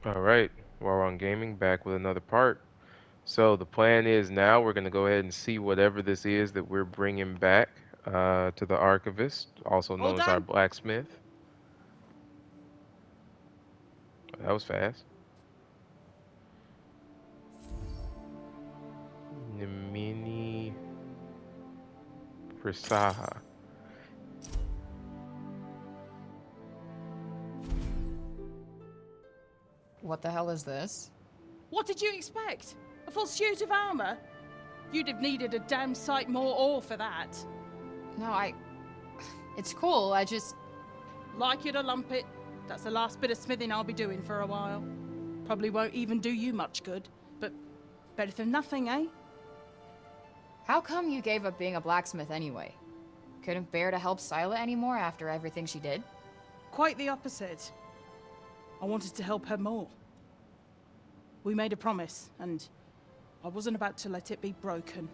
All right, while we're on gaming, back with another part. So the plan is now we're going to go ahead and see whatever this is that we're bringing back to the archivist, also All known as our done? blacksmith. That was fast. Mini Prasaha. What the hell is this? What did you expect? A full suit of armor? You'd have needed a damn sight more ore for that. No, It's cool, I just. Like you to lump it. That's the last bit of smithing I'll be doing for a while. Probably won't even do you much good, but better than nothing, eh? How come you gave up being a blacksmith anyway? Couldn't bear to help Scylla anymore after everything she did? Quite the opposite. I wanted to help her more. We made a promise, and I wasn't about to let it be broken.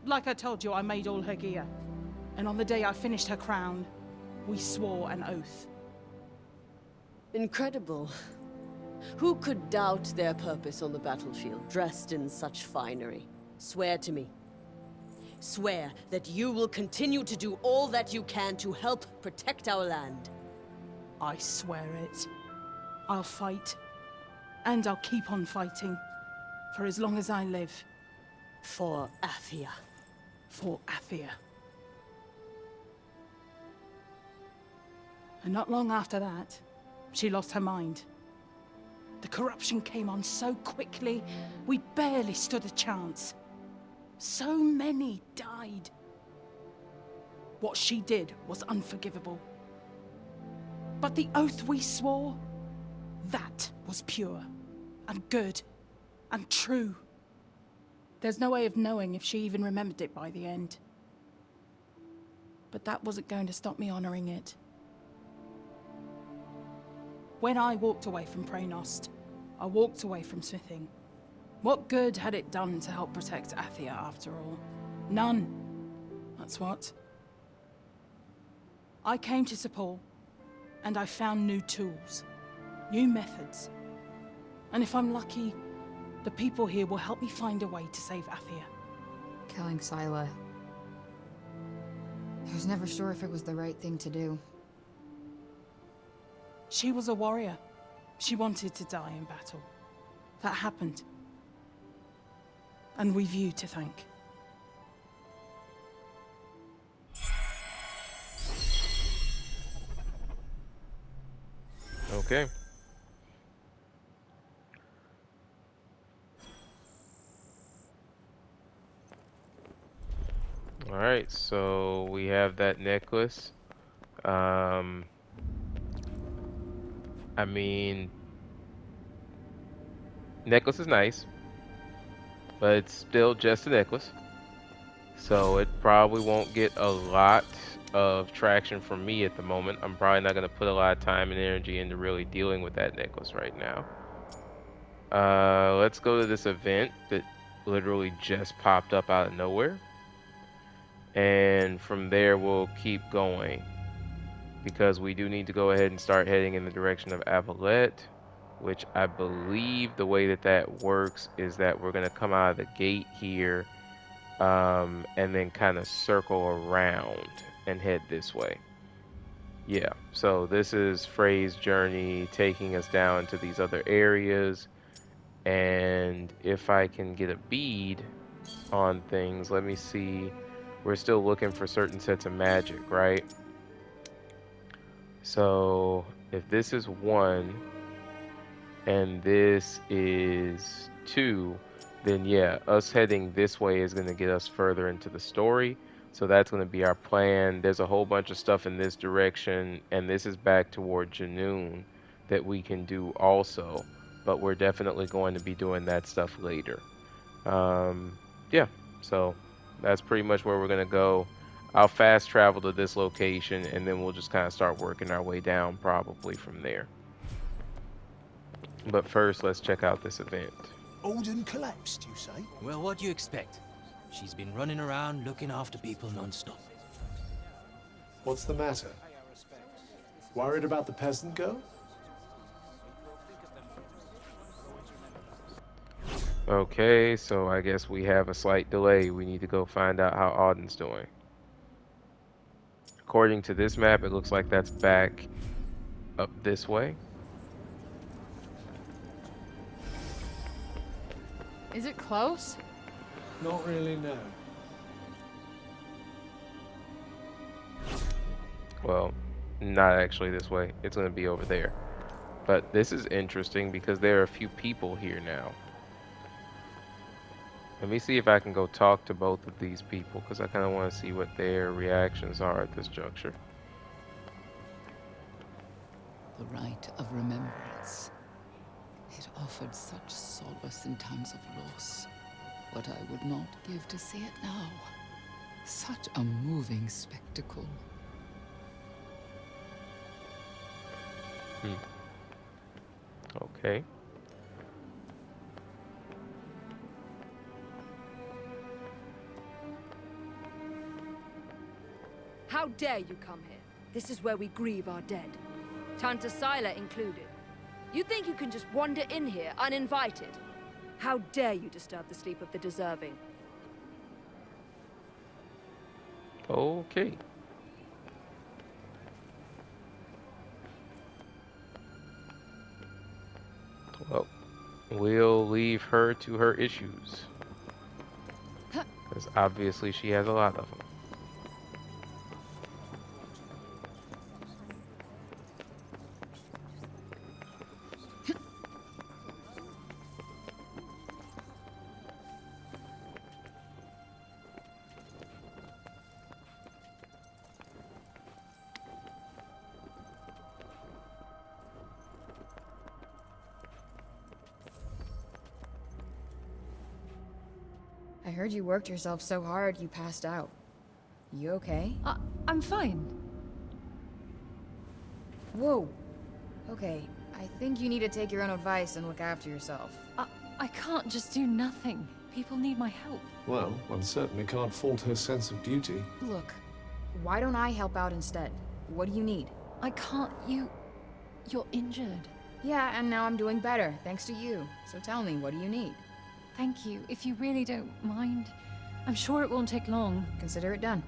Like I told you, I made all her gear. And on the day I finished her crown, we swore an oath. Incredible. Who could doubt their purpose on the battlefield, dressed in such finery? Swear to me. Swear that you will continue to do all that you can to help protect our land. I swear it. I'll fight. And I'll keep on fighting. For as long as I live. For Athia. For Athia. And not long after that, she lost her mind. The corruption came on so quickly, we barely stood a chance. So many died. What she did was unforgivable. But the oath we swore, that was pure, and good, and true. There's no way of knowing if she even remembered it by the end. But that wasn't going to stop me honoring it. When I walked away from Praenost, I walked away from smithing. What good had it done to help protect Athia after all? None. That's what. I came to Sepul, and I found new tools, new methods. And if I'm lucky, the people here will help me find a way to save Athia. Killing Scylla. I was never sure if it was the right thing to do. She was a warrior. She wanted to die in battle. That happened. And we've you to thank. Okay. All right, so we have that necklace. Um, I mean, necklace is nice, but it's still just a necklace. So it probably won't get a lot of traction from me at the moment. I'm probably not going to put a lot of time and energy into really dealing with that necklace right now. Let's go to this event that literally just popped up out of nowhere. And from there, we'll keep going. Because we do need to go ahead and start heading in the direction of Avalette, which I believe the way that that works is that we're going to come out of the gate here and then kind of circle around and head this way. Yeah, so this is Frey's journey taking us down to these other areas. And if I can get a bead on things, let me see. We're still looking for certain sets of magic, right? So if this is 1 and this is 2, then yeah, us heading this way is going to get us further into the story. So that's going to be our plan. There's a whole bunch of stuff in this direction, and this is back toward Janoon that we can do also. But we're definitely going to be doing that stuff later. Yeah, so that's pretty much where we're going to go. I'll fast travel to this location, and then we'll just kind of start working our way down probably from there. But first, let's check out this event. Alden collapsed, you say? Well, what do you expect? She's been running around looking after people non-stop. What's the matter? Worried about the peasant girl? Okay, so I guess we have a slight delay. We need to go find out how Auden's doing. According to this map, it looks like that's back up this way. Is it close? Not really, no. Well, not actually this way. It's going to be over there. But this is interesting because there are a few people here now. Let me see if I can go talk to both of these people because I kind of want to see what their reactions are at this juncture. The rite of remembrance. It offered such solace in times of loss. What I would not give to see it now. Such a moving spectacle. Okay. How dare you come here? This is where we grieve our dead. Tanta Sila included. You think you can just wander in here uninvited? How dare you disturb the sleep of the deserving? Okay. Well, we'll leave her to her issues. Because obviously she has a lot of them. I heard you worked yourself so hard you passed out. You okay? I'm fine. Whoa. Okay, I think you need to take your own advice and look after yourself. I can't just do nothing. People need my help. Well, one certainly can't fault her sense of duty. Look, why don't I help out instead? What do you need? I can't. You're injured. Yeah, and now I'm doing better, thanks to you. So tell me, what do you need? Thank you. If you really don't mind. I'm sure it won't take long. Consider it done.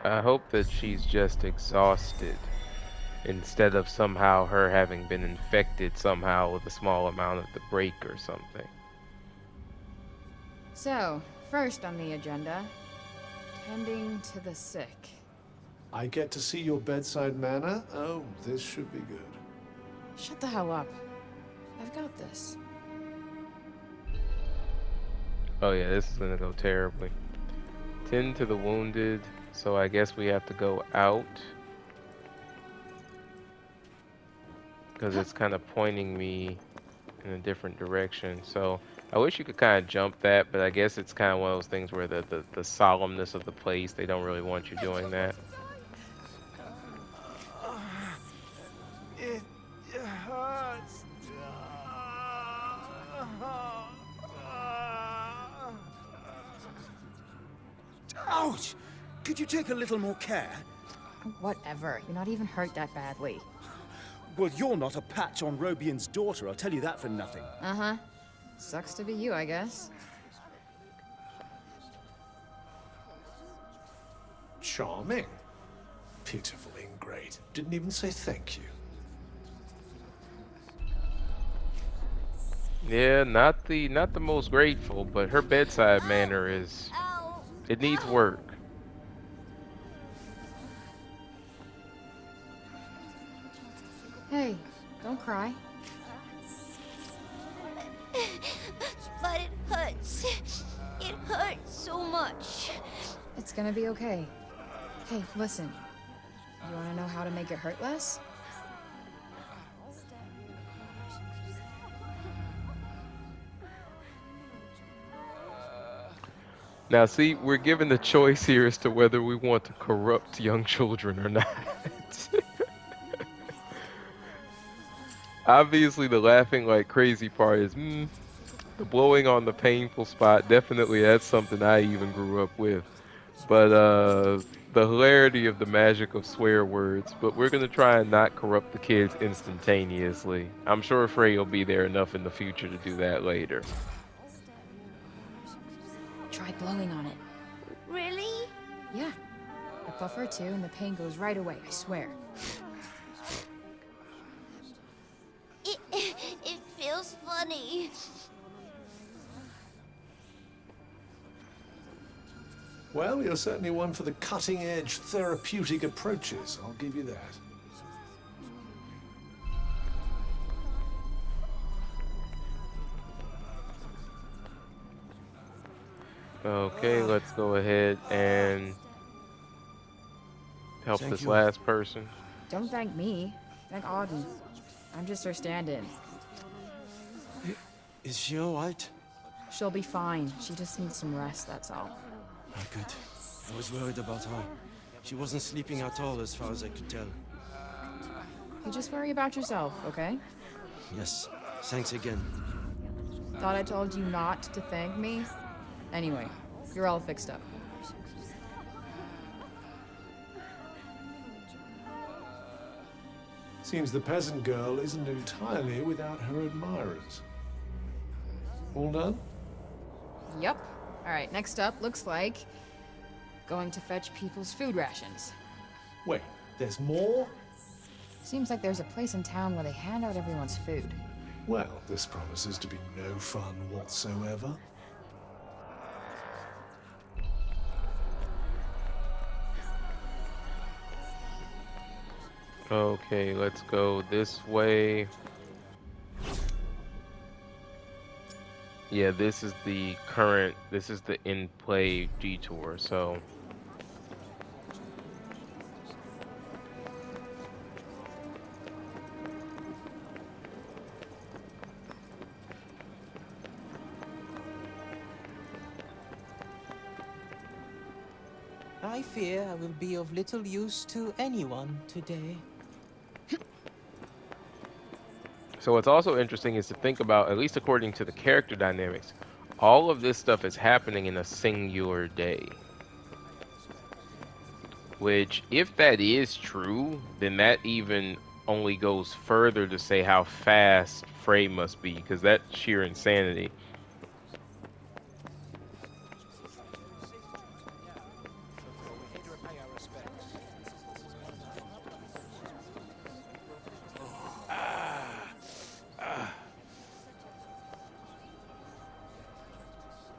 I hope that she's just exhausted instead of somehow her having been infected somehow with a small amount of the break or something. So, first on the agenda, tending to the sick. I get to see your bedside manner? Oh, this should be good. Shut the hell up. I've got this. Oh yeah, this is gonna go terribly. Tend to the wounded, so I guess we have to go out. Because it's kind of pointing me in a different direction. So I wish you could kind of jump that, but I guess it's kind of one of those things where the solemnness of the place, they don't really want you doing that. It hurts. Ouch! Could you take a little more care? Whatever. You're not even hurt that badly. Well, you're not a patch on Robian's daughter, I'll tell you that for nothing. Uh-huh. Sucks to be you, I guess. Charming. Pitiful ingrate. Didn't even say thank you. Yeah, not the most grateful, but her bedside manner is, it needs work. Hey, don't cry. But it hurts. It hurts so much. It's gonna be okay. Hey, listen. You wanna know how to make it hurt less? Now see, we're given the choice here as to whether we want to corrupt young children or not. Obviously the laughing like crazy part is, the blowing on the painful spot, definitely that's something I even grew up with. But the hilarity of the magic of swear words. But we're gonna try and not corrupt the kids instantaneously. I'm sure Frey will be there enough in the future to do that later. Try blowing on it. Really? Yeah. A puff or two and the pain goes right away, I swear. It feels funny. Well, you're certainly one for the cutting-edge therapeutic approaches, I'll give you that. Okay, let's go ahead and help Thank this you. last person. Don't thank me. Thank Auden. I'm just her stand-in. Is she alright? She'll be fine. She just needs some rest, that's all. Oh, good. I was worried about her. She wasn't sleeping at all, as far as I could tell. You just worry about yourself, okay? Yes. Thanks again. Thought I told you not to thank me? Anyway, you're all fixed up. Seems the peasant girl isn't entirely without her admirers. All done? Yep. Alright, next up looks like going to fetch people's food rations. Wait, there's more? Seems like there's a place in town where they hand out everyone's food. Well, this promises to be no fun whatsoever. Okay, let's go this way. Yeah, this is the in-play detour, so. I fear I will be of little use to anyone today. So what's also interesting is to think about, at least according to the character dynamics, all of this stuff is happening in a singular day. Which, if that is true, then that even only goes further to say how fast Frey must be, because that's sheer insanity.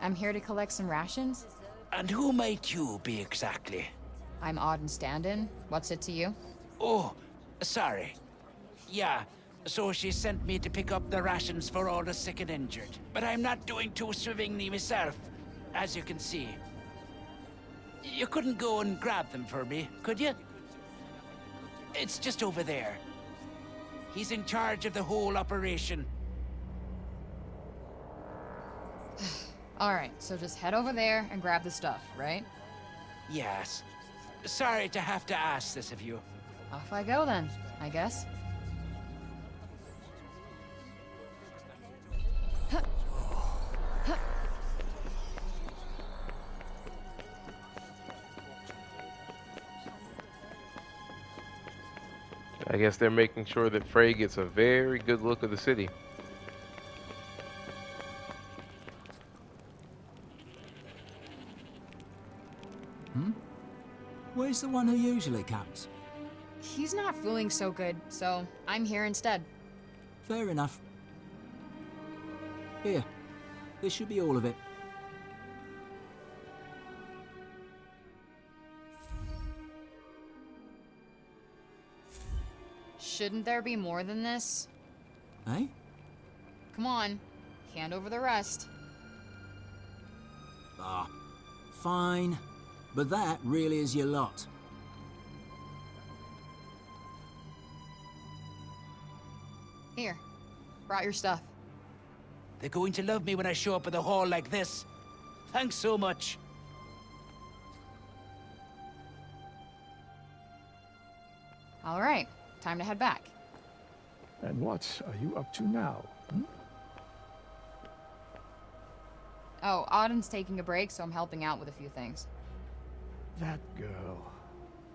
I'm here to collect some rations. And who might you be exactly? I'm Auden stand-in. What's it to you? Oh, sorry. Yeah, so she sent me to pick up the rations for all the sick and injured. But I'm not doing too swimmingly myself, as you can see. You couldn't go and grab them for me, could you? It's just over there. He's in charge of the whole operation. Alright, so just head over there and grab the stuff, right? Yes. Sorry to have to ask this of you. Off I go then, I guess. I guess they're making sure that Frey gets a very good look of the city. Where's the one who usually comes? He's not feeling so good, so I'm here instead. Fair enough. Here. This should be all of it. Shouldn't there be more than this? Eh? Come on, hand over the rest. Ah, fine. But that really is your lot. Here, brought your stuff. They're going to love me when I show up at the hall like this. Thanks so much. All right, time to head back. And what are you up to now? Oh, Auden's taking a break, so I'm helping out with a few things. That girl.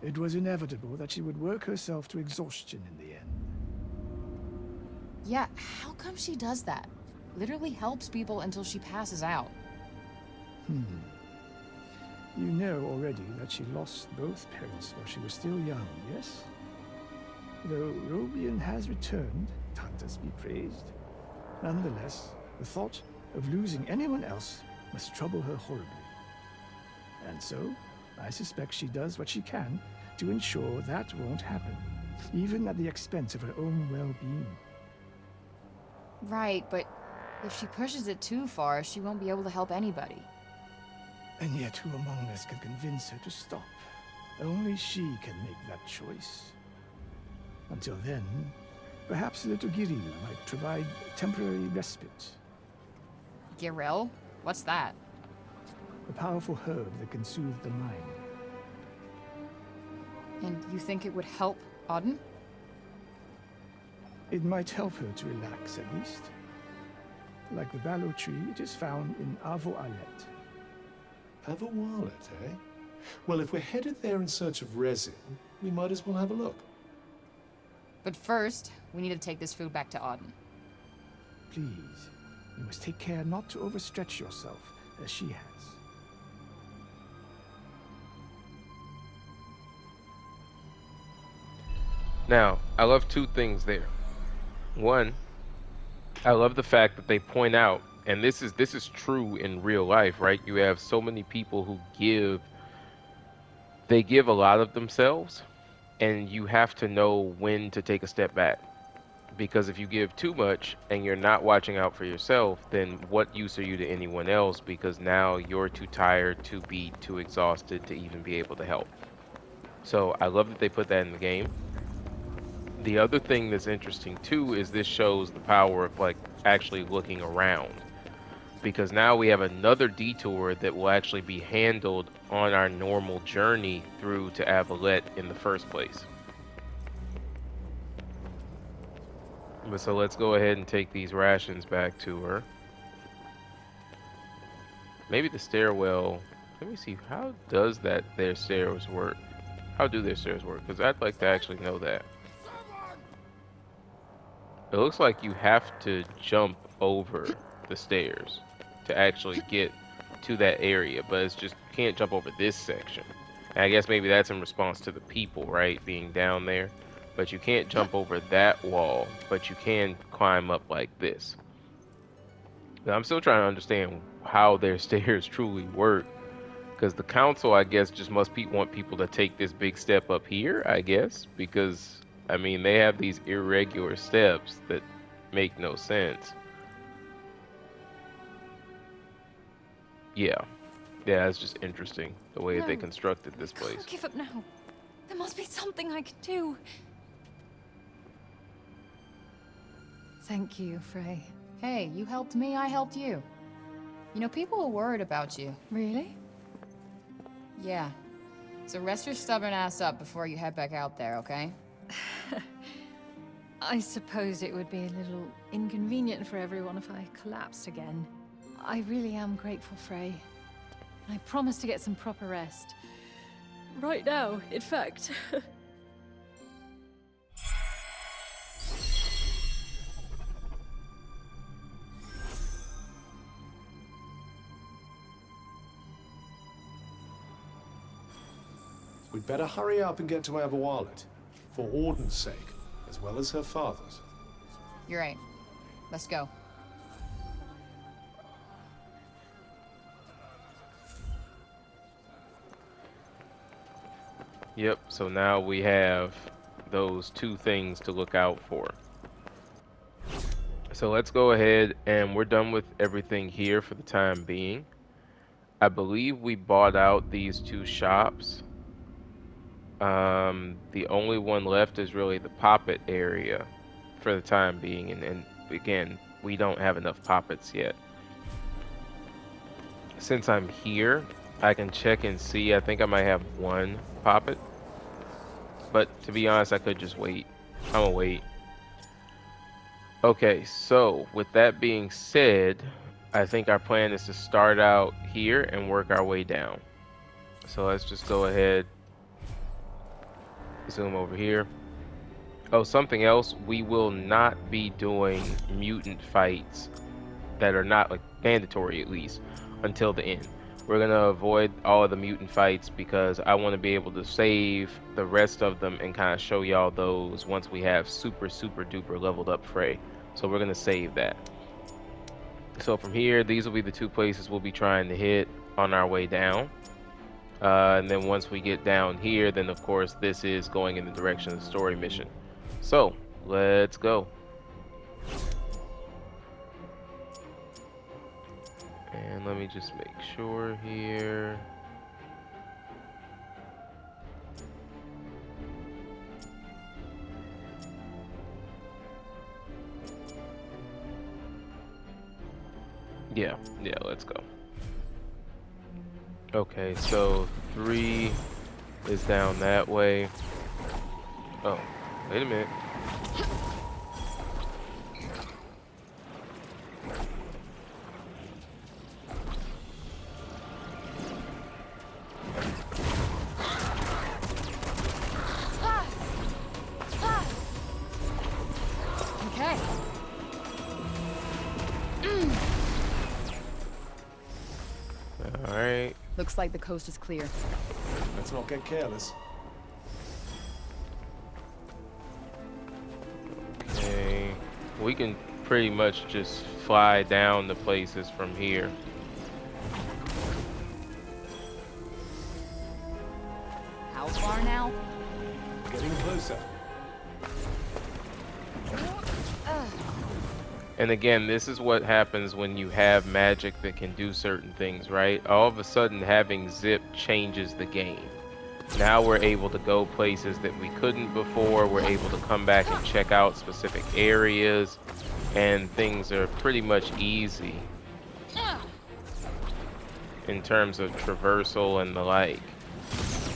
It was inevitable that she would work herself to exhaustion in the end. Yeah, how come she does that? Literally helps people until she passes out. You know already that she lost both parents while she was still young, yes? Though Robian has returned, Tantas be praised. Nonetheless, the thought of losing anyone else must trouble her horribly. And so, I suspect she does what she can to ensure that won't happen, even at the expense of her own well-being. Right, but if she pushes it too far, she won't be able to help anybody. And yet who among us can convince her to stop? Only she can make that choice. Until then, perhaps little Giri might provide temporary respite. Giril? What's that? A powerful herb that can soothe the mind. And you think it would help Auden? It might help her to relax at least. Like the ballow tree, it is found in Avo Alet. Avo Alet, eh? Well, if we're headed there in search of resin, we might as well have a look. But first, we need to take this food back to Auden. Please, you must take care not to overstretch yourself, as she has. Now, I love two things there. One, I love the fact that they point out, and this is true in real life, right? You have so many people who give a lot of themselves, and you have to know when to take a step back. Because if you give too much and you're not watching out for yourself, then what use are you to anyone else? Because now you're too tired, too beat, too exhausted to even be able to help. So I love that they put that in the game. The other thing that's interesting too is this shows the power of like actually looking around, because now we have another detour that will actually be handled on our normal journey through to Avalet in the first place. But so let's go ahead and take these rations back to her. Maybe the stairwell. Let me see, how does their stairs work? How do their stairs work? Because I'd like to actually know that. It looks like you have to jump over the stairs to actually get to that area, but it's just you can't jump over this section. And I guess maybe that's in response to the people, right, being down there. But you can't jump over that wall, but you can climb up like this. But I'm still trying to understand how their stairs truly work, because the council, I guess, just must want people to take this big step up here, I guess, because I mean, they have these irregular steps that make no sense. Yeah, it's just interesting the way that they constructed this place. Can't give up now. There must be something I can do. Thank you, Frey. Hey, you helped me, I helped you. You know, people are worried about you. Really? Yeah. So rest your stubborn ass up before you head back out there, okay? I suppose it would be a little inconvenient for everyone if I collapsed again. I really am grateful, Frey. I promise to get some proper rest. Right now, in fact. We'd better hurry up and get to Avo for Auden's sake, as well as her father's. You're right. Let's go. Yep, so now we have those two things to look out for. So let's go ahead, and we're done with everything here for the time being. I believe we bought out these two shops. The only one left is really the poppet area for the time being, and again, we don't have enough poppets yet. Since I'm here, I can check and see. I think I might have one poppet, but to be honest, I could just wait. I'm gonna wait. Okay, so with that being said, I think our plan is to start out here and work our way down. So let's just go ahead, zoom over here. Oh, something else, we will not be doing mutant fights that are not like mandatory, at least until the end. We're gonna avoid all of the mutant fights because I want to be able to save the rest of them and kind of show y'all those once we have super duper leveled up Frey. So we're gonna save that. So from here, these will be the two places we'll be trying to hit on our way down. And then once we get down here, then of course this is going in the direction of the story mission. So let's go. And let me just make sure here. Yeah, let's go. Okay, so 3 is down that way. Oh, wait a minute. Okay. All right. Looks like the coast is clear. Let's not get careless. Okay. We can pretty much just fly down the places from here. How far now? Getting closer. And again, this is what happens when you have magic that can do certain things, right? All of a sudden, having zip changes the game. Now we're able to go places that we couldn't before. We're able to come back and check out specific areas, and things are pretty much easy in terms of traversal and the like.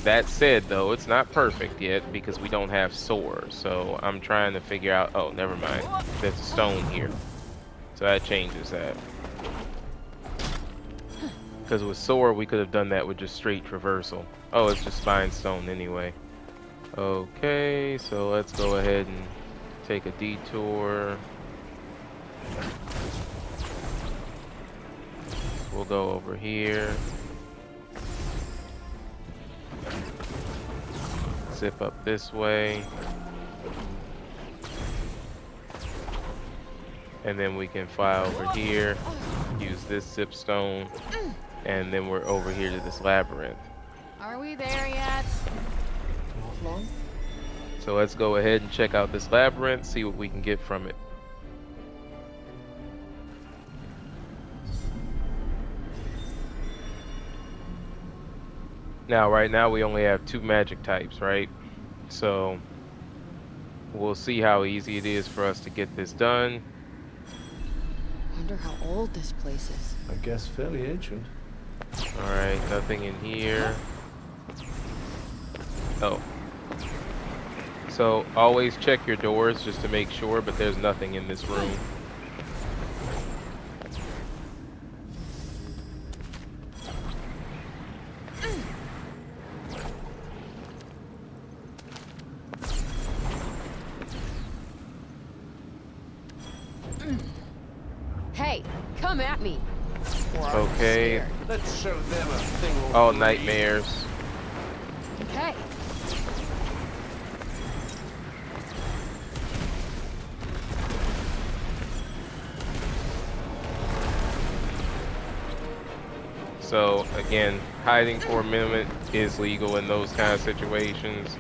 That said, though, it's not perfect yet because we don't have soar. So I'm trying to figure out. Oh, never mind. There's a stone here. So that changes that. Because with soar, we could have done that with just straight traversal. Oh, it's just spine stone anyway. Okay, so let's go ahead and take a detour. We'll go over here. Zip up this way. And then we can fly over here, use this zip stone, and then we're over here to this labyrinth. Are we there yet? Not long. So let's go ahead and check out this labyrinth, see what we can get from it. Now, right now we only have 2 magic types, right? So we'll see how easy it is for us to get this done. Wonder how old this place is. I guess fairly ancient. Alright, nothing in here. Oh. So always check your doors just to make sure, but there's nothing in this room. Hey, come at me. Okay. Let's show them a thing or All three. nightmares. Okay. So again, hiding for a minute is legal in those kind of situations.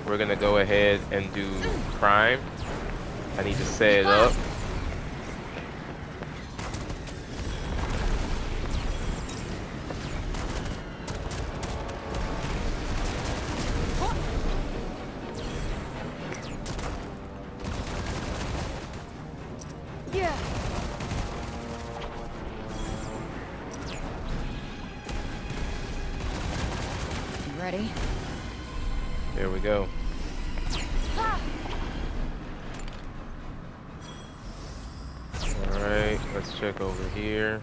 We're gonna go ahead and do crime. I need to set it up. Yeah. You ready? There we go. Alright, let's check over here.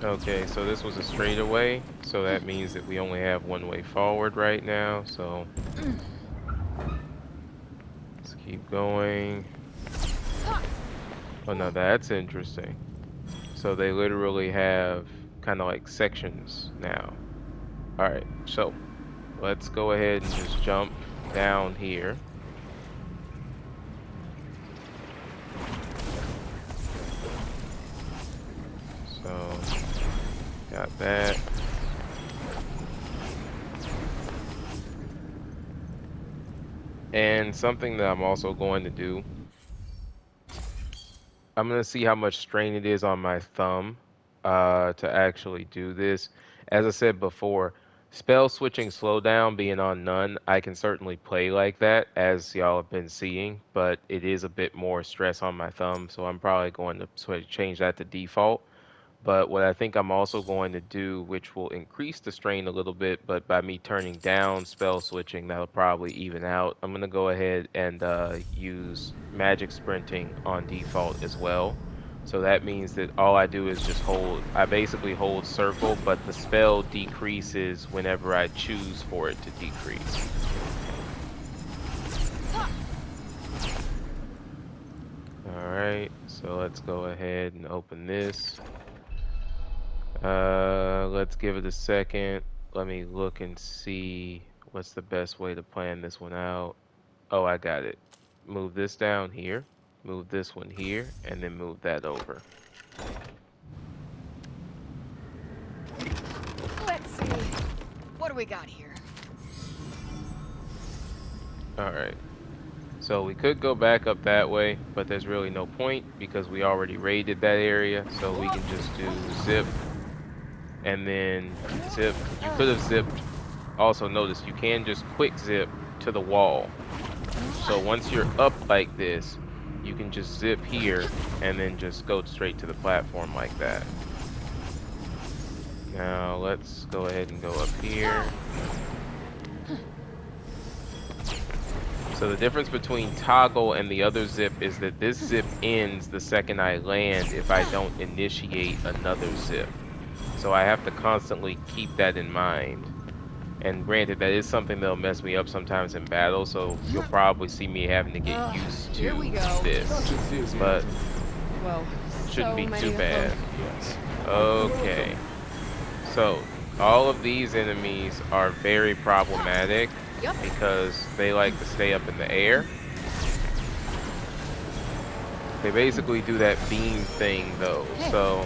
Okay, so this was a straightaway, so that means that we only have one way forward right now, so let's keep going. Oh no, that's interesting. So they literally have kind of like sections now. Alright, so let's go ahead and just jump down here. So, got that. And something that I'm also going to do, I'm going to see how much strain it is on my thumb to actually do this. As I said before, spell switching slowdown being on none, I can certainly play like that, as y'all have been seeing, but it is a bit more stress on my thumb, so I'm probably going to change that to default. But what I think I'm also going to do, which will increase the strain a little bit, but by me turning down spell switching, that'll probably even out. I'm going to go ahead and use magic sprinting on default as well. So that means that all I do is just hold, I basically hold circle, but the spell decreases whenever I choose for it to decrease. Alright, so let's go ahead and open this. Let's give it a second. Let me look and see what's the best way to plan this one out. Oh, I got it. Move this down here, move this one here, and then move that over. Let's see. What do we got here? Alright. So we could go back up that way, but there's really no point because we already raided that area, so we can just do zip. And then zip. You could have zipped. Also notice you can just quick zip to the wall. So once you're up like this, you can just zip here and then just go straight to the platform like that. Now let's go ahead and go up here. So the difference between toggle and the other zip is that this zip ends the second I land if I don't initiate another zip. So I have to constantly keep that in mind. And granted, that is something that'll mess me up sometimes in battle, so you'll probably see me having to get used to this. But shouldn't be too bad. Okay. So, all of these enemies are very problematic because they like to stay up in the air. They basically do that beam thing though, so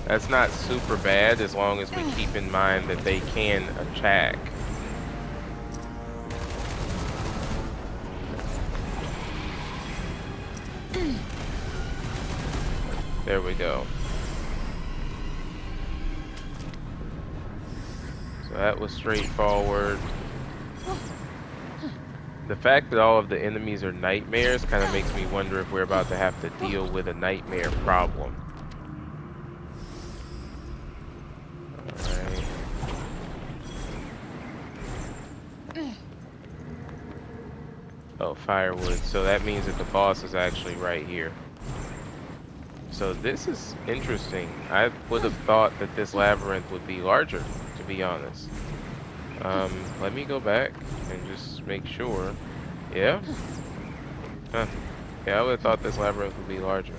that's not super bad as long as we keep in mind that they can attack. There we go. So that was straightforward. The fact that all of the enemies are nightmares kind of makes me wonder if we're about to have to deal with a nightmare problem. Alright. Oh, firewood. So that means that the boss is actually right here. So this is interesting. I would have thought that this labyrinth would be larger, to be honest. Let me go back and just make sure. Yeah? Huh. Yeah, I would have thought this labyrinth would be larger.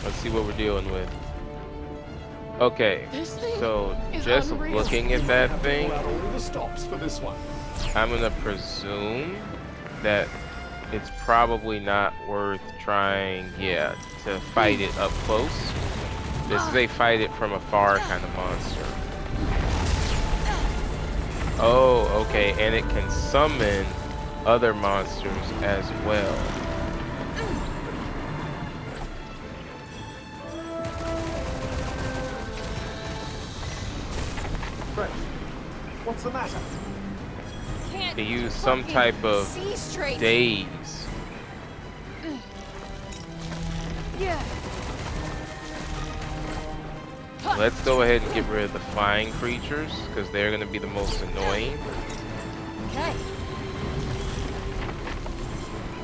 Let's see what we're dealing with. Okay, so just looking at that thing, I'm gonna presume that it's probably not worth trying, to fight it up close. This is a fight it from afar kind of monster. Oh, okay, and it can summon other monsters as well. What's the matter? To use some type of daze. Yeah. Let's go ahead and get rid of the flying creatures, because they're going to be the most annoying. Okay.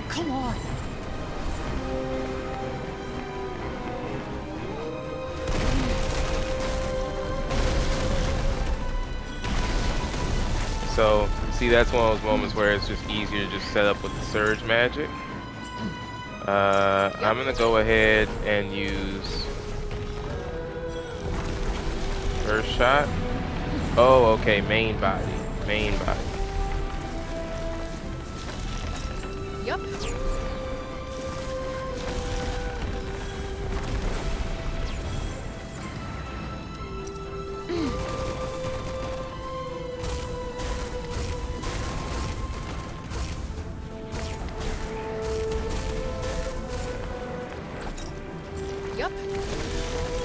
Come on. So, see, that's one of those moments where it's just easier to just set up with the surge magic. I'm gonna go ahead and use first shot. Oh, okay, main body. Main body. Yep. Yep.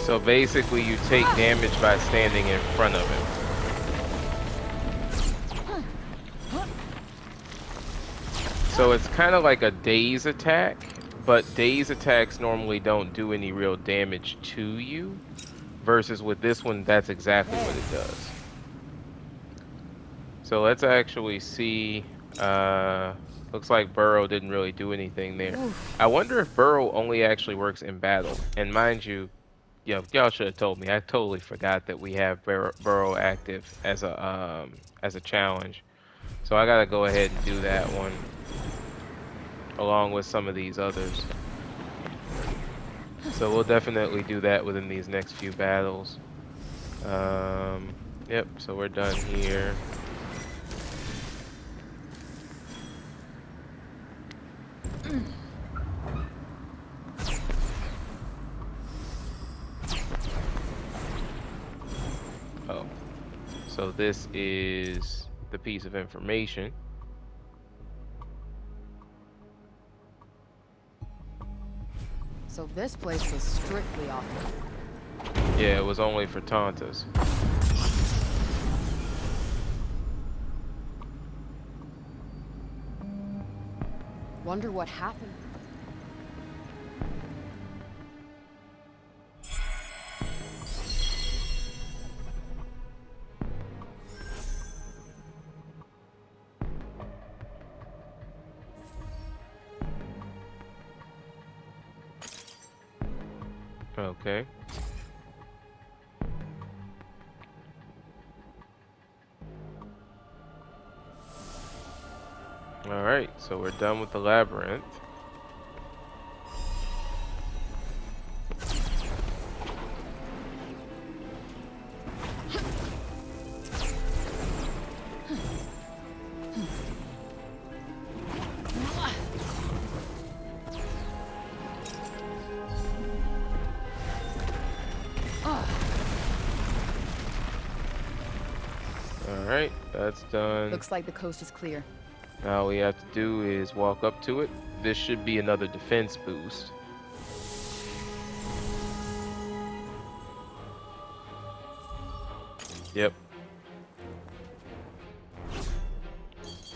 So basically you take damage by standing in front of him. So it's kind of like a daze attack, but daze attacks normally don't do any real damage to you, versus with this one, that's exactly what it does. So let's actually see. Looks like Burrow didn't really do anything there. Oof. I wonder if Burrow only actually works in battle. And mind you, y'all should have told me. I totally forgot that we have Burrow active as a challenge. So I gotta go ahead and do that one, along with some of these others. So we'll definitely do that within these next few battles. Yep, so we're done here. Oh, so this is the piece of information. So this place was strictly off. Yeah, it was only for Tantas. Wonder what happened. Okay. Alright, so we're done with the labyrinth. Alright, that's done. Looks like the coast is clear. Now all we have to do is walk up to it. This should be another defense boost. Yep.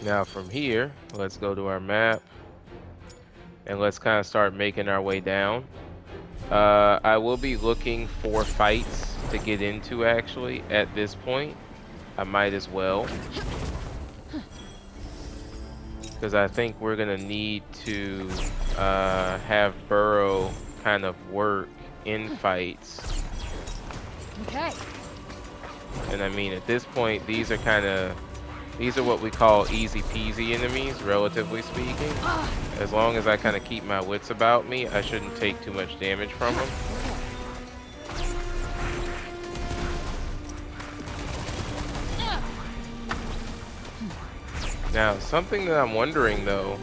Now from here, let's go to our map. And let's kind of start making our way down. I will be looking for fights to get into actually at this point. I might as well. Because I think we're going to need to have Burrow kind of work in fights. Okay. And I mean, at this point, these are what we call easy peasy enemies, relatively speaking. As long as I kind of keep my wits about me, I shouldn't take too much damage from them. Now, something that I'm wondering though,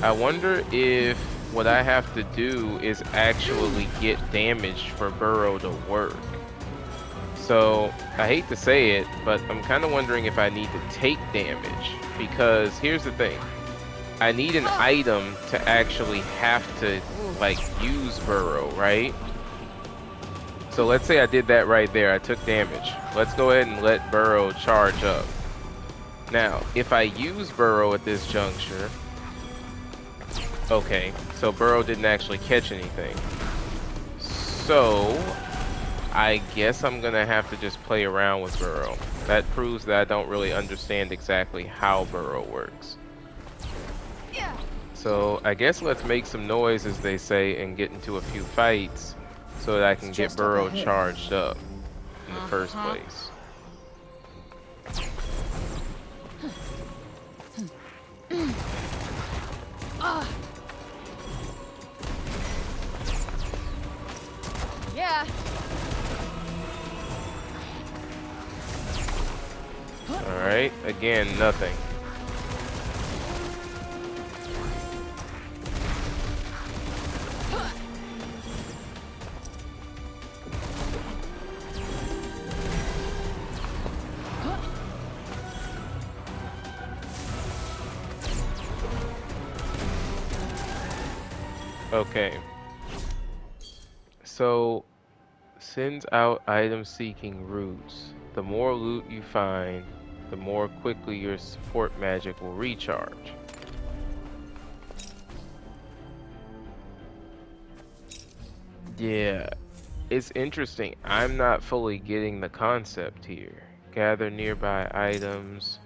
I wonder if what I have to do is actually get damage for Burrow to work. So, I hate to say it, but I'm kind of wondering if I need to take damage, because here's the thing. I need an item to actually have to, like, use Burrow, right? So let's say I did that right there, I took damage. Let's go ahead and let Burrow charge up. Now, if I use Burrow at this juncture, okay, so Burrow didn't actually catch anything. So, I guess I'm gonna have to just play around with Burrow. That proves that I don't really understand exactly how Burrow works. So I guess let's make some noise, as they say, and get into a few fights so that I can get Burrow charged up in the first place. Yeah. Alright, again, nothing. Okay. So, sends out item-seeking roots. The more loot you find, the more quickly your support magic will recharge. Yeah, it's interesting. I'm not fully getting the concept here. Gather nearby items.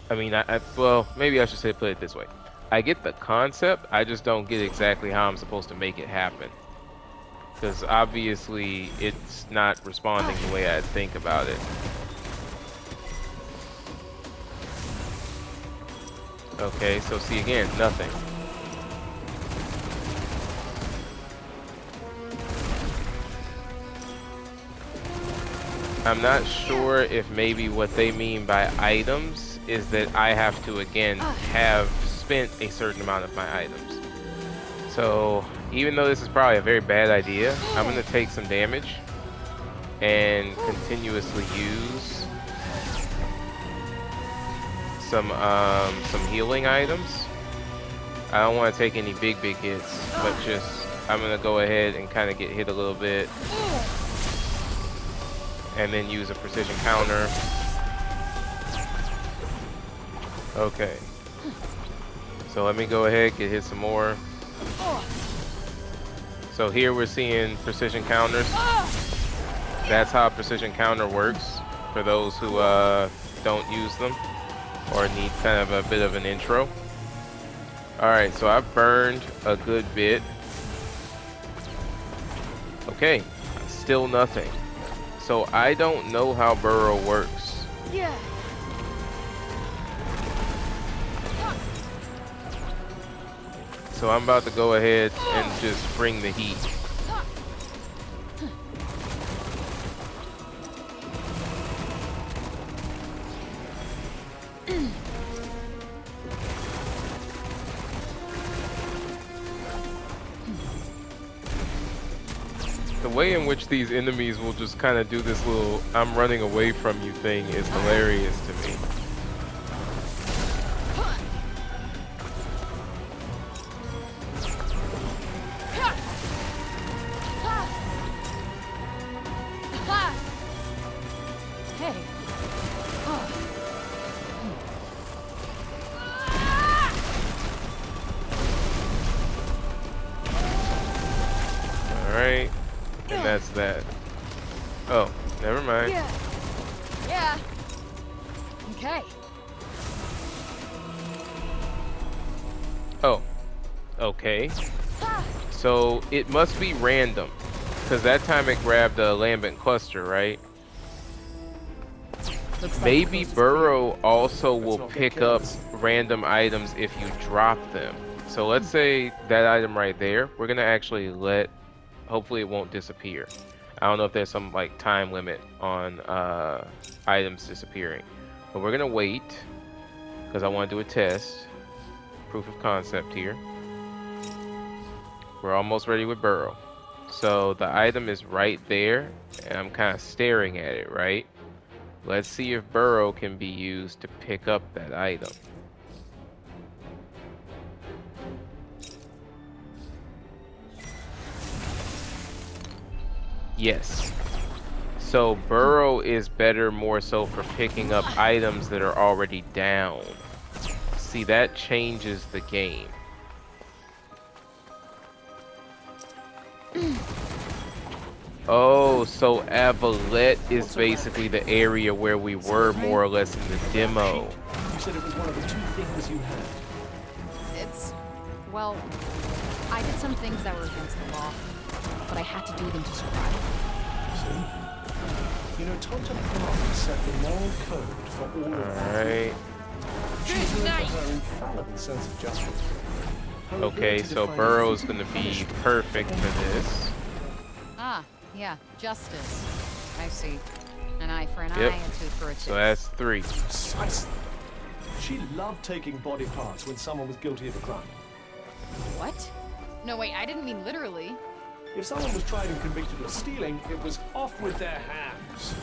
I mean, well, maybe I should say put it this way. I get the concept, I just don't get exactly how I'm supposed to make it happen. Because obviously, it's not responding the way I think about it. Okay, so see again, nothing. I'm not sure if maybe what they mean by items is that I have to, again, have spent a certain amount of my items. So, even though this is probably a very bad idea, I'm going to take some damage and continuously use some healing items. I don't want to take any big hits, but just, I'm going to go ahead and kind of get hit a little bit. And then use a precision counter. Okay. So let me go ahead, get hit some more. So here we're seeing precision counters. That's how a precision counter works for those who don't use them or need kind of a bit of an intro. Alright, so I've burned a good bit. Okay, still nothing. So I don't know how Burrow works. Yeah. So I'm about to go ahead and just bring the heat. The way in which these enemies will just kind of do this little I'm running away from you thing is hilarious to me. Alright. And that's that. Oh, never mind. Yeah. Okay. Oh, okay. So it must be random, because that time it grabbed a lambent cluster, right? Maybe Burrow also will pick up random items if you drop them. So let's say that item right there, we're gonna actually let, hopefully it won't disappear. I don't know if there's some like time limit on items disappearing, but we're gonna wait because I want to do a test, proof of concept here. We're almost ready with Burrow. So the item is right there and I'm kind of staring at it, right? Let's see if Burrow can be used to pick up that item. Yes. So Burrow is better more so for picking up items that are already down. See, that changes the game. Oh, so Avalette is basically the area where we were more or less in the demo. You said it was one of the 2 things you had. It's... well, I did some things that were against the law, but I had to do them to survive. See? You know, Tonta Park set the moral code for all of us. Alright. She's known for her infallible sense of justice. Her Okay, ability to so find Burrow's fitting gonna be punishment perfect for this. Ah, yeah, justice. I see. An eye for an Yep. eye, a tooth for a tooth. So that's 3. Precisely. She loved taking body parts when someone was guilty of a crime. What? No, wait, I didn't mean literally. If someone was tried and convicted of stealing, it was off with their hands.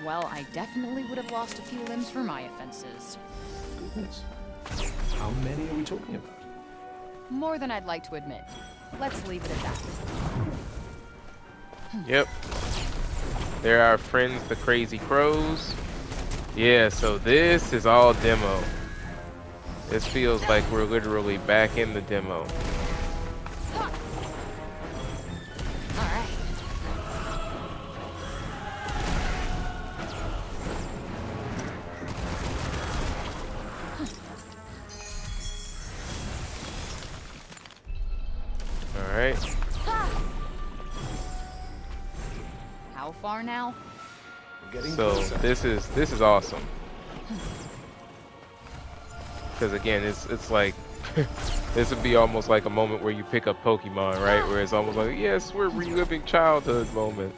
Well, I definitely would have lost a few limbs for my offenses. Goodness. How many are we talking about? More than I'd like to admit. Let's leave it at that. Yep. They're our friends, the Crazy Crows. Yeah, so this is all demo. This feels like we're literally back in the demo. Alright. Alright. How far now? So this is awesome. Because again, it's like this would be almost like a moment where you pick up Pokemon, right? Where it's almost like, yes, we're reliving childhood moment.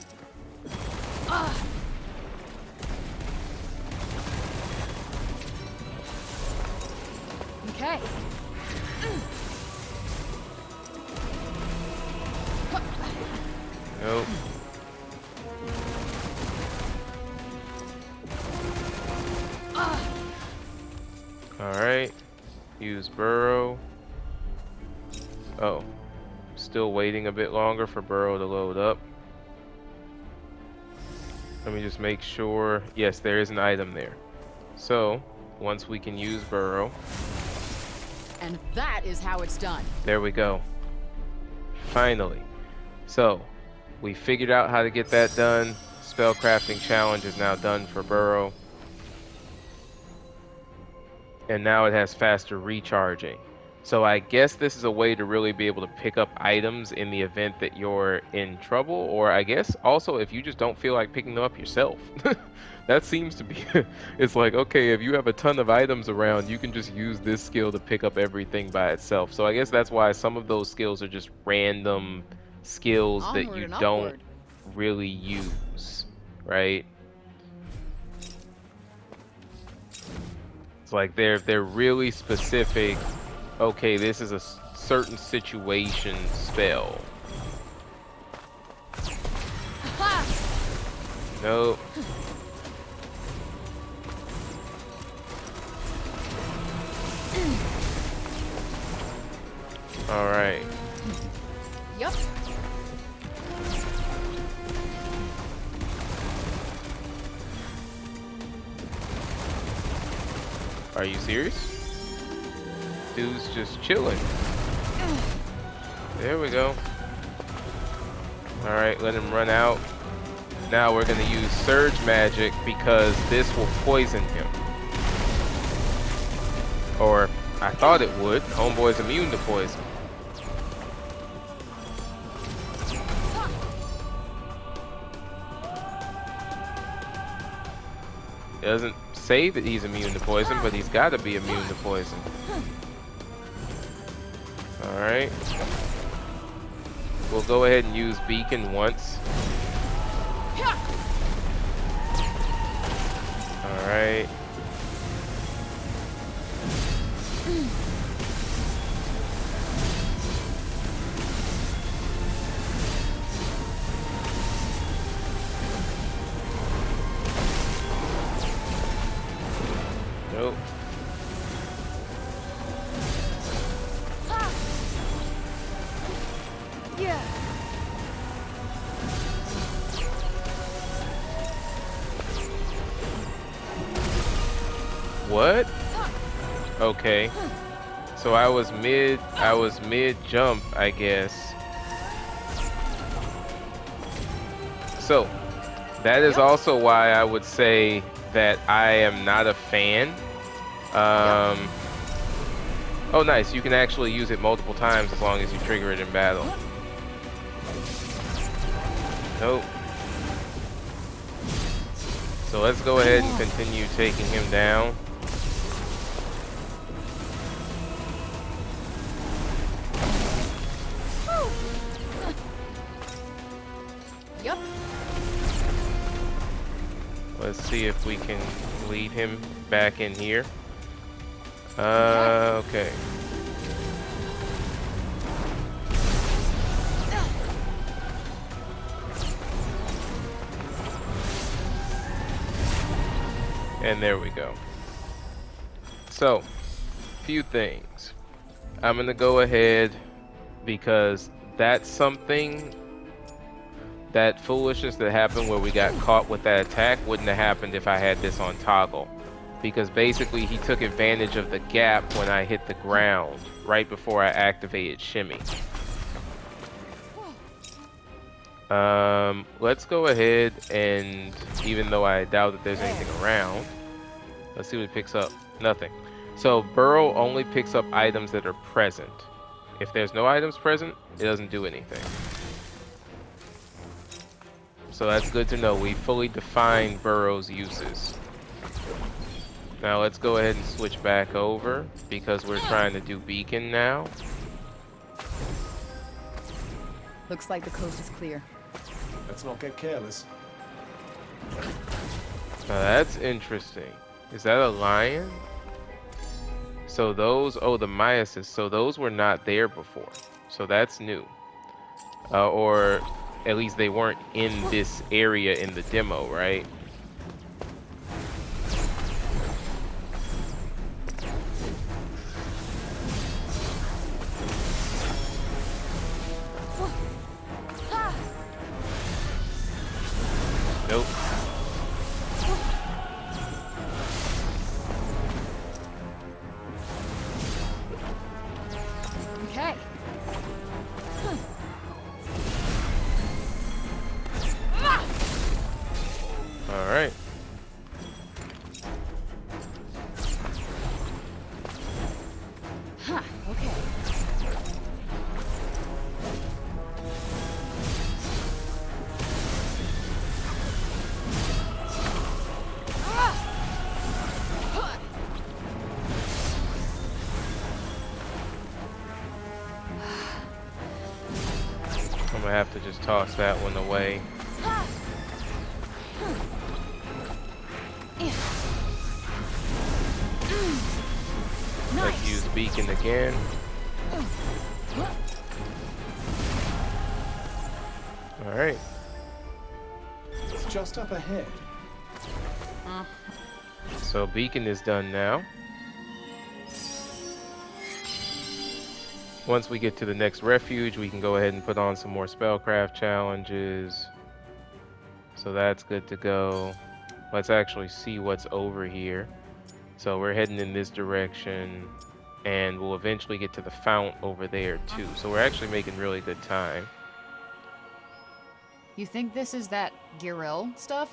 Okay. Nope. Alright. Use Burrow. Oh. Still waiting a bit longer for Burrow to load up. Let me just make sure. Yes, there is an item there. So, once we can use Burrow. And that is how it's done. There we go. Finally. So, we figured out how to get that done. Spellcrafting challenge is now done for Burrow. And now it has faster recharging. So I guess this is a way to really be able to pick up items in the event that you're in trouble, or I guess also if you just don't feel like picking them up yourself. That seems to be, it's like, okay, if you have a ton of items around, you can just use this skill to pick up everything by itself. So I guess that's why some of those skills are just random skills that you don't really use, right? It's like they're really specific. Okay, this is a certain situation spell. Nope. All right. Yep. Are you serious? Dude's just chilling. There we go. Alright, let him run out. Now we're gonna use Surge Magic because this will poison him. Or, I thought it would. Homeboy's immune to poison. Doesn't say that he's immune to poison, but he's got to be immune to poison. Alright. We'll go ahead and use Beacon once. Alright. Nope. Yeah. What? Okay. So I was mid jump, I guess. so that is also why I would say that I am not a fan. Oh, nice. You can actually use it multiple times as long as you trigger it in battle. Nope. So let's go ahead and continue taking him down. Yep. Let's see if we can lead him back in here. Okay. And there we go. So, few things. I'm gonna go ahead because that's something, that foolishness that happened where we got caught with that attack wouldn't have happened if I had this on toggle. Because basically he took advantage of the gap when I hit the ground right before I activated Shimmy. Let's go ahead and, even though I doubt that there's anything around, let's see what it picks up. Nothing. So Burrow only picks up items that are present. If there's no items present, it doesn't do anything. So that's good to know. We fully defined Burrow's uses. Now let's go ahead and switch back over because we're trying to do Beacon now. Looks like the coast is clear. Let's not get careless. Now that's interesting. Is that a lion? So those, oh, the Myasis, so those were not there before. So that's new. Or at least they weren't in this area in the demo, right? Nope. Okay. All right. Huh, okay. I'm gonna have to just toss that one away. Let's use Beacon again. Alright. It's just up ahead. So Beacon is done now. Once we get to the next refuge, we can go ahead and put on some more spellcraft challenges. So that's good to go. Let's actually see what's over here. So we're heading in this direction, and we'll eventually get to the fount over there too. So we're actually making really good time. You think this is that Giril stuff?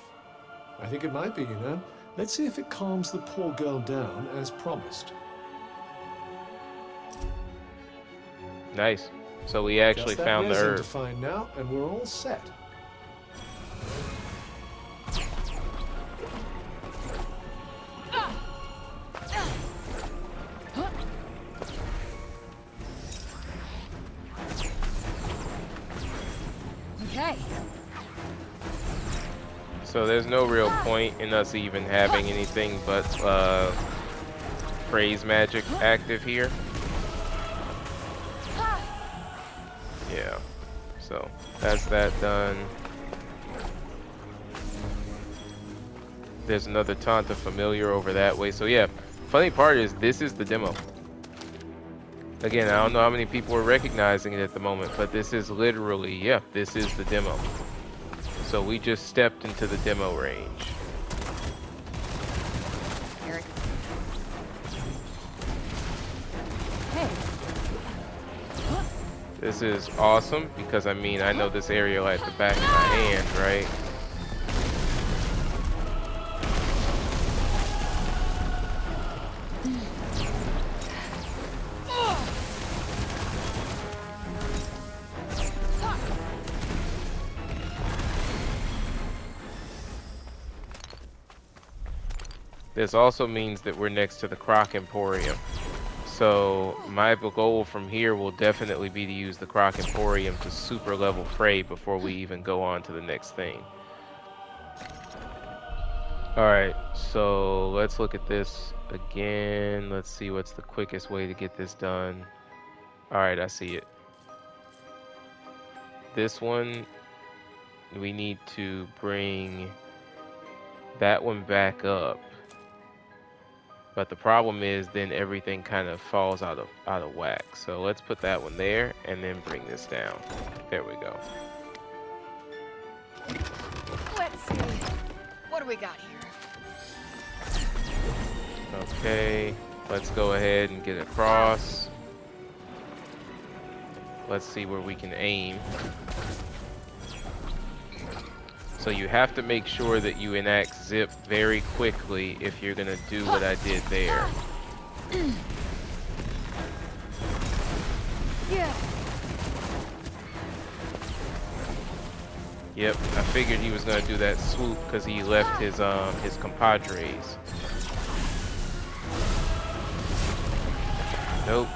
I think it might be, you know. Let's see if it calms the poor girl down as promised. Nice. So we actually found the herb. To find now, and we're all set. Okay. So there's no real point in us even having anything but praise magic active here. Yeah, so that's that done. There's another Tanta Familiar over that way. So yeah, funny part is this is the demo. Again, I don't know how many people are recognizing it at the moment, but this is literally, yeah, this is the demo. So we just stepped into the demo range. Eric. Hey. This is awesome because, I mean, I know this area like the back of my hand, right? This also means that we're next to the Croc Emporium. So my goal from here will definitely be to use the Croc Emporium to super level Frey before we even go on to the next thing. Alright, so let's look at this again. Let's see what's the quickest way to get this done. Alright, I see it. This one, we need to bring that one back up. But the problem is then everything kind of falls out of whack. So let's put that one there and then bring this down. There we go. Let's see. What do we got here? Okay, let's go ahead and get across. Let's see where we can aim. So you have to make sure that you enact zip very quickly if you're gonna do what I did there. Yeah. Yep, I figured he was gonna do that swoop because he left his compadres. Nope.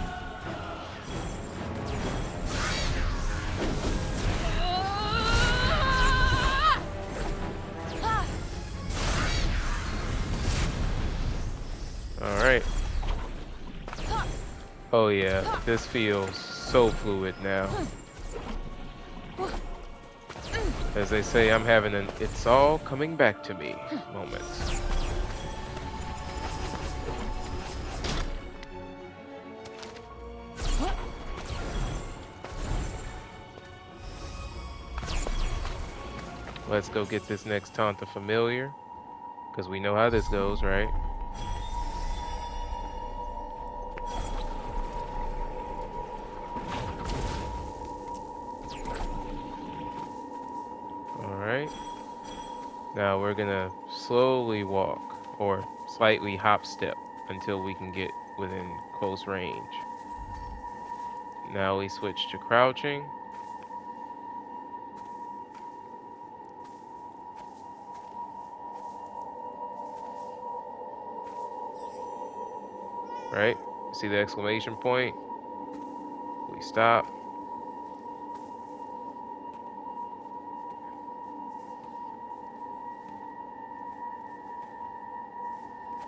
Alright. Oh yeah, this feels so fluid now. As they say, I'm having an "it's all coming back to me" moment. Let's go get this next Tanta familiar, because we know how this goes, right? Alright. Now we're gonna slowly walk, or slightly hop step, until we can get within close range. Now we switch to crouching. Right? See the exclamation point? We stop.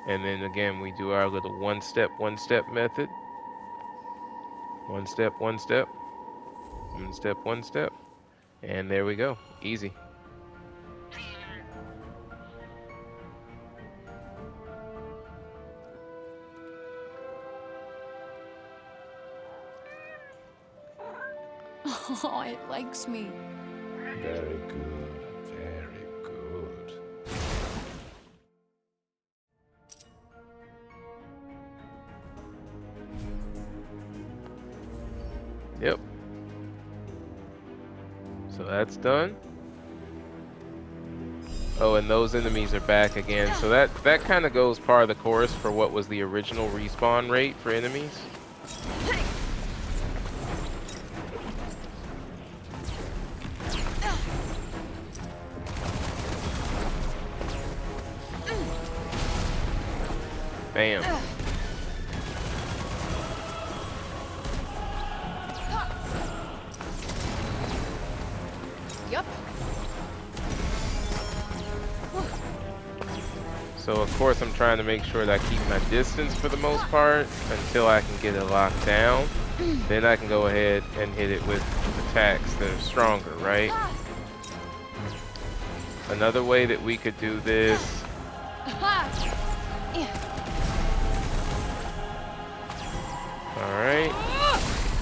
And then again, we do our little one step method. One step, one step. One step, one step. And there we go. Easy. Oh, it likes me. Very good. Very good. Yep. So that's done. Oh, and those enemies are back again. So that kind of goes par of the course for what was the original respawn rate for enemies. Bam. Yep. So of course I'm trying to make sure that I keep my distance for the most part until I can get it locked down. Then I can go ahead and hit it with attacks that are stronger, right? Another way that we could do this. Alright.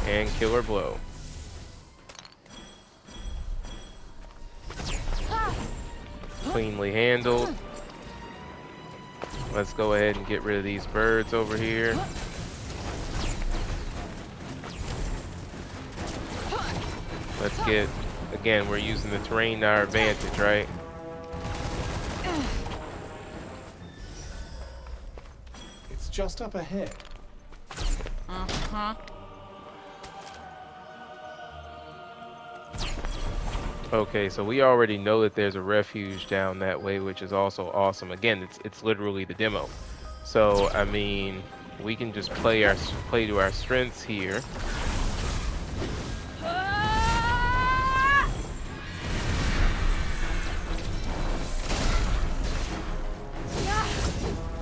And killer blow. Cleanly handled. Let's go ahead and get rid of these birds over here. Let's get, again, we're using the terrain to our advantage, right? It's just up ahead. Uh-huh. Okay, so we already know that there's a refuge down that way, which is also awesome. Again, it's literally the demo. So I mean, we can just play to our strengths here.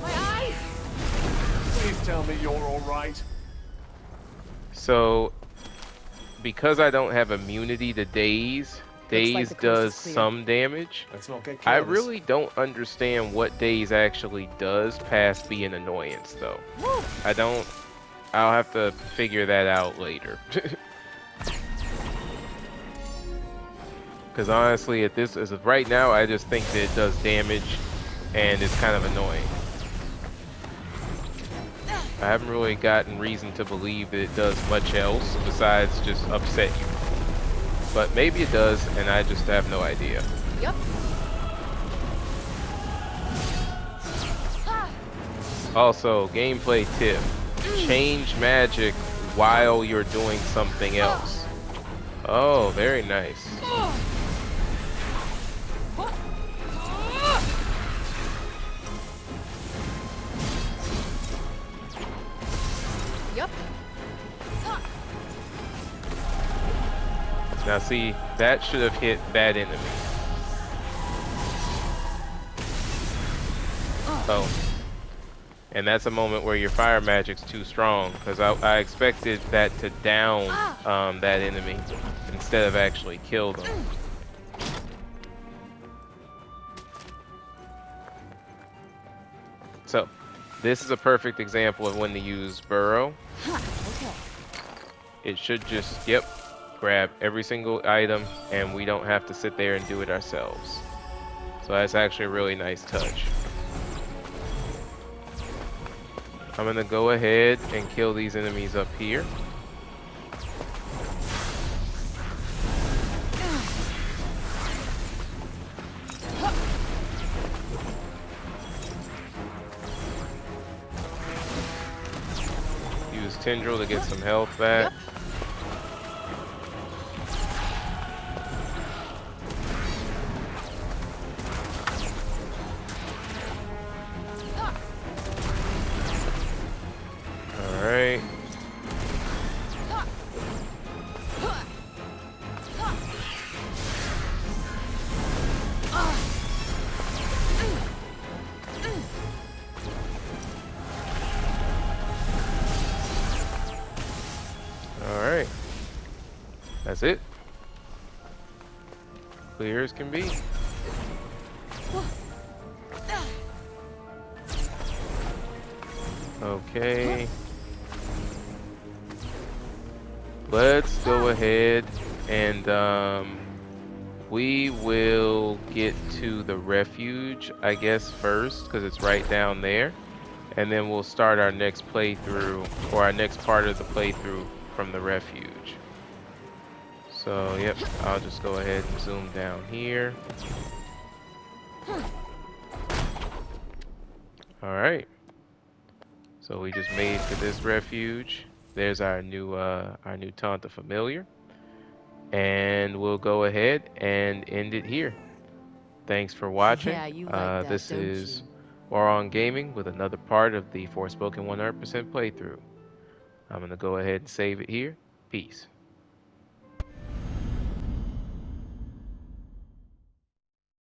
My eyes! Please tell me you're all right. So because I don't have immunity to daze, daze the coast does is clear. some damage. Let's not get I careless. really don't understand what daze actually does past being annoyance though. I don't. I'll have to figure that out later. Because honestly, at this as of right now, I just think that it does damage, and it's kind of annoying. I haven't really gotten reason to believe that it does much else besides just upset you. But maybe it does, and I just have no idea. Yep. Also, gameplay tip: change magic while you're doing something else. Oh, very nice. Yep. Now see, that should have hit that enemy. Oh. And that's a moment where your fire magic's too strong, because I expected that to down that enemy instead of actually kill them. So, this is a perfect example of when to use Burrow. Okay. It should just, yep, grab every single item, and we don't have to sit there and do it ourselves. So that's actually a really nice touch. I'm gonna go ahead and kill these enemies up here. Use Tendril to get some health back. Alright. Alright. That's it. Clear as can be. Okay. Let's go ahead and we will get to the refuge, I guess, first, because it's right down there. And then we'll start our next playthrough, or our next part of the playthrough from the refuge. So, yep, I'll just go ahead and zoom down here. Alright. So we just made to this refuge. There's our new Tanta familiar. And we'll go ahead and end it here. Thanks for watching. Yeah, you like that, This don't is you? War on Gaming with another part of the Forspoken 100% playthrough. I'm going to go ahead and save it here. Peace.